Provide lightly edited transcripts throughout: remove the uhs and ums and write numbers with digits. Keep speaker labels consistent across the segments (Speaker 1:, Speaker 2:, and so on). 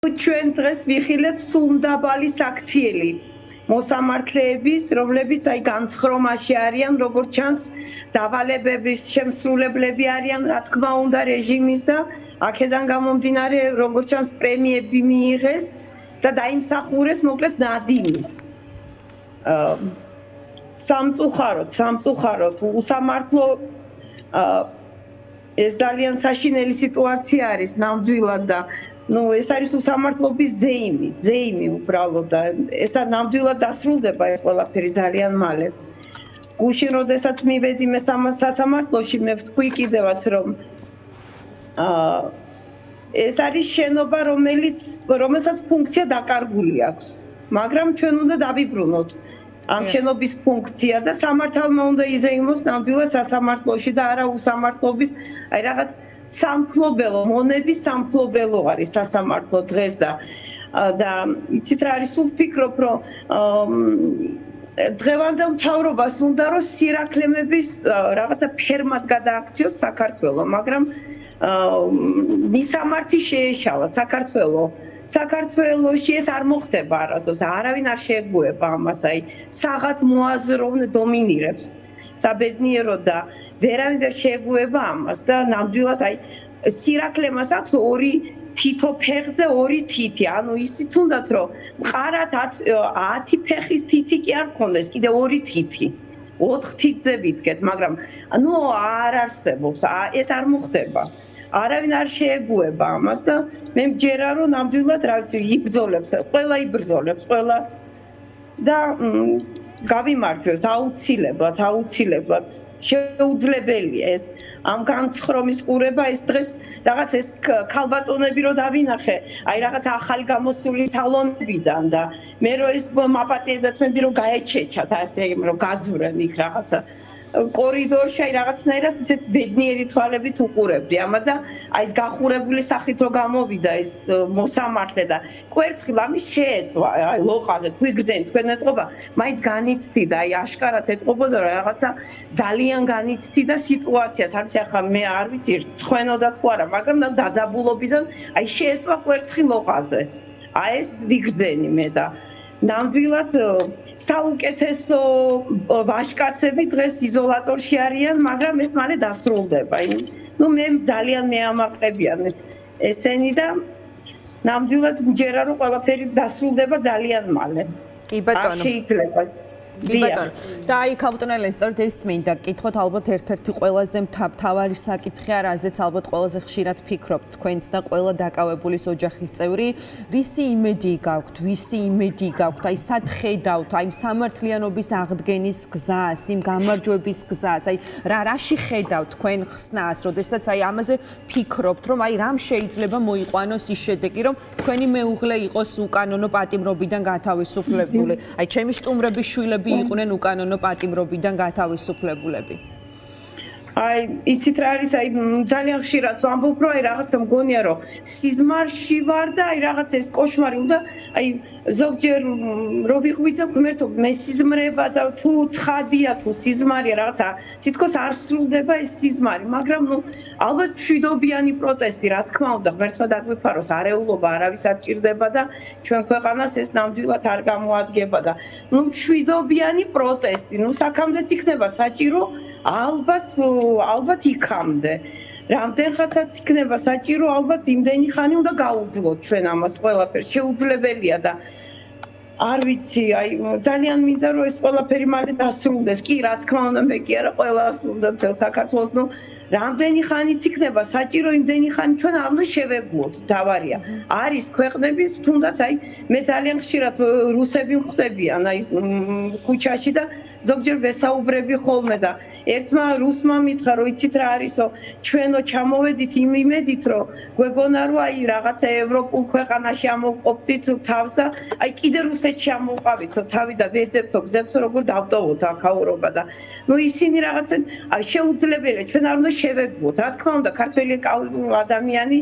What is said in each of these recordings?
Speaker 1: ჩვენ დღეს ვიხილეთ სულმდაბალი საქციელი მოსამართლეების, რომლებიც აი განცხრომაში არიან, როგორც ჩანს, დავალებების შემსრულებლები არიან, რა თქმა უნდა, რეჟიმის და აქედან გამომდინარე, როგორც ჩანს, პრემიები მიიღეს და დაიმსახურეს მოკლედ ნადიმი. სამწუხაროდ, უსამართლო ეს ძალიან საშინელი სიტუაცია არის ნამდვილად და ეს არის უსამართლობის ზეიმი უბრალოდ და ეს ნამდვილად დასრულდება ეს ყველაფერი ძალიან მალე. გუშინ როდესაც მივედი მე სასამართლოში მე ვთქვი კიდევაც რომ ეს არის შენობა რომელსაც ფუნქცია დაკარგული აქვს, მაგრამ ჩვენ უნდა დავიბრუნოთ ამ შენობის ფუნქცია და სამართალმა უნდა იზეიმოს ნამდვილად სასამართლოში და არა უსამართლობის აი რაღაც სამფლობელო, მონების სამფლობელო არის სასამართლო დღეს და იცით რა არის, სულ ვფიქრობ, რომ დღევანდელ მთავრობას უნდა რომ სირაქლემების რაღაცა ფერმად გადააქციოს საქართველო, მაგრამ მისამართი შეეშალა საქართველოში ეს არ მოხდება არასდროს, არავინ არ შეეგუება ამას, აი საღად მოაზროვნე დომინირებს საბედნიერო და ვერავინ ვერ შეეგუება ამას და ნამდვილად აი სირაქლემას აქვს ორი თითო ფეხზე ორი თითი, ანუ ისიც უნდათ რომ მყარად 10 ფეხის თითი კი არ გქონდეს, კიდე ორი თითი 4 თითზე ვიდგეთ, მაგრამ არ არსებობს, ეს არ მოხდება. არავინ არ შეეგუება ამას და მე მჯერა რომ ნამდვილად რა ვიცი იბრძოლებს, ყველა იბრძოლებს, ყველა და გავიმარჯვებთ აუცილებლად შეუძლებელია ეს ამ განცხრომის ყურება ეს დღეს რაღაც ეს ქალბატონები რო დავინახე აი რაღაც ახალი გამოსული სალონებიდან და მე რო ეს მაპატიედათმები რო გაეჩეჩათ ასე რომ გაძვრენ იქ რაღაცა კორიდორში აი რაღაცნაირად ისეთ ბედნიერი თვალებით უყურებდი ამა და აი ეს გახურებული სახით რო გამოვიდა ეს მოსამართლე და კვერცხი ამის შეეწვა აი ლოყაზე თუ იგზენ თქვენ ეტყობა მაინც განიცდიდა აი აშკარად ეტყობოდა რაღაცა ძალიან განიცდიდა სიტუაციას არ ვიცი ახლა მე არ ვიცი ცხვენოდა თუ არა მაგრამ დაძაბულობიდან აი შეეწვა კვერცხი ლოყაზე აი ეს ვიგზენი მე და ნამდვილად საუკეთესო ვაჟკაცები დღეს იზოლატორში არიან, მაგრამ ეს მალე დასრულდება. მე ძალიან მეამაყებიან ესენი და ნამდვილად მჯერა რომ ყველაფერი დასრულდება ძალიან მალე.
Speaker 2: კი ბატონო.
Speaker 1: შეიძლება.
Speaker 2: კი ბატონო. და აი ქალბატონელენ სწორედ ეს მინდა გითხოთ ალბათ ერთ-ერთი ყველაზე მთავარი საკითხი არა, რაზეც ალბათ ყველაზე ხშირად ფიქრობთ თქვენც და ყველა დაკავებულის ოჯახის წევრი, რისი იმედი გაქვთ, ვისი იმედი გაქვთ, აი სად ხედავთ, აი სამართლიანობის აღდგენის გზას, იმ გამარჯვების გზას, აი რაში ხედავთ თქვენ ხსნას, როდესაც აი ამაზე ფიქრობთ, რომ აი რამ შეიძლება მოიყვანოს ის შედეგი, რომ თქვენი მეუღლე იყოს უკანონო პატიმრობიდან გათავისუფლებული. აი ჩემი სტუმრების შვილები იყვნენ უკანონო პატიმრობიდან გათავისუფლებულები.
Speaker 1: აი, იცით რა არის, აი ძალიან ხშირად ვამბობ, რომ აი რაღაცა მგონია, რომ სიზმარში ვარ და აი რაღაცა ეს კოშმარი უნდა, აი ზოგჯერ რო ვიღვიძებ ღმერთო, მე სიზმრება და თუ ცხადია, თუ სიზმარია, რაღაცა თითქოს არ სრულდება ეს სიზმარი, მაგრამ ალბათ მშვიდობიანი პროტესტი, რა თქმა უნდა, ღმერთმა დაგვიფაროს, არეულობა არავის არ ჭირდება და ჩვენ ქვეყანას ეს ნამდვილად არ გამოადგება და მშვიდობიანი პროტესტი, საქამდეც იქნება საჭირო ალბათ იქამდე. რამდენხანაც იქნება საჭირო, ალბათ იმდენი ხანი უნდა გაუძლოთ ჩვენ ამას ყველაფერს. შეუძლებელია და არ ვიცი, აი ძალიან მინდა რომ ეს ყველაფერი მალე დასრულდეს. კი, რა თქმა უნდა, მე კი არა ყველას უნდა მთელ საქართველოს, რამდენი ხანიც იქნება საჭირო, იმდენი ხანი ჩვენ არ უნდა შევეგუოთ, დავარია. არის ქვეყნები, თუნდაც აი მე ძალიან ხშირად რუსები ხვდებიან აი ქუჩაში და ზოგჯერ ვესაუბრები ხოლმე და ერთმა რუსმა მითხრა, რომ იცით რა არისო, ჩვენო ჩამოვედით იმ იმედით, რომ გვეგონა რომ აი რაღაცა ევროპულ ქვეყანაში ამოვყოფდით თავს და აი კიდე რუსეთში ამოვყავითო თავი და ვეძებთო გზებსო როგორ დავტოვოთ აქაურობა და ისინი რაღაცა აი შეუძლებელია, ჩვენ არ უნდა შევეგუოთ. რა თქმა უნდა, ქართველი ადამიანი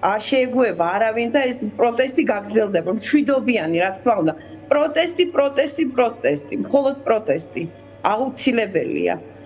Speaker 1: არ შეეგუება არავინ და ეს პროტესტი გაგრძელდება, მშვიდობიანი, რა თქმა უნდა. პროტესტი, მხოლოდ პროტესტი. აუცილებელია.